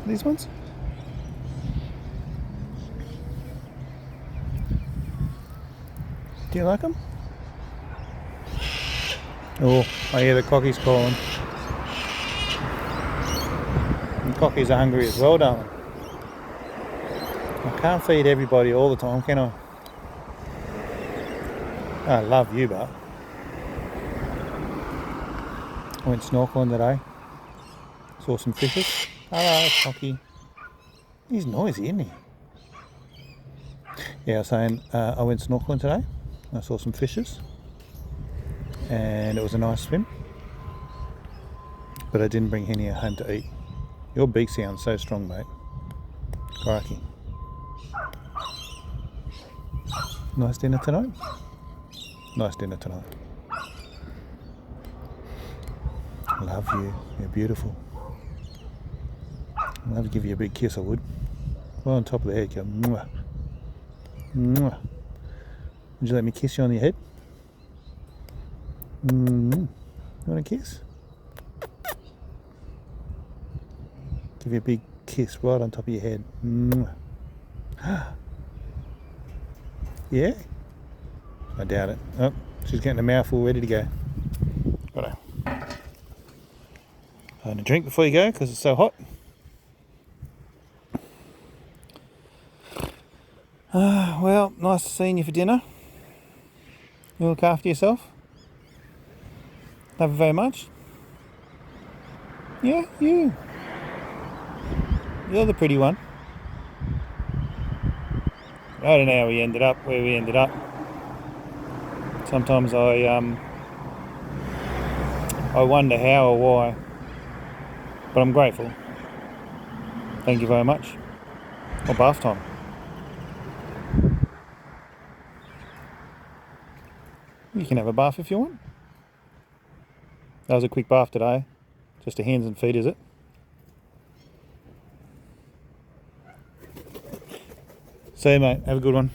These ones? Do you like them? Oh, I hear the cockies calling. And cockies are hungry as well, darling. I can't feed everybody all the time, can I? I love you, but I went snorkeling today. Saw some fishes. Hello, cocky. He's noisy, isn't he? Yeah, I was saying I went snorkeling today. I saw some fishes. And it was a nice swim. But I didn't bring Henny home to eat. Your beak sounds so strong, mate. Crikey. Nice dinner tonight? Nice dinner tonight. I love you. You're beautiful. I'd love to give you a big kiss, I would. Well, on top of the head, go mwah. Mwah. Would you let me kiss you on your head? You want a kiss? Give you a big kiss right on top of your head. Mwah. Yeah? I doubt it. Oh, she's getting a mouthful ready to go. Righto. And a drink before you go because it's so hot. Well, nice seeing you for dinner. You look after yourself. Love you very much. Yeah, you. You're the pretty one. I don't know how we ended up where we ended up. Sometimes I wonder how or why. But I'm grateful. Thank you very much. Or bath time. You can have a bath if you want. That was a quick bath today. Just a hands and feet, is it? See you, mate. Have a good one.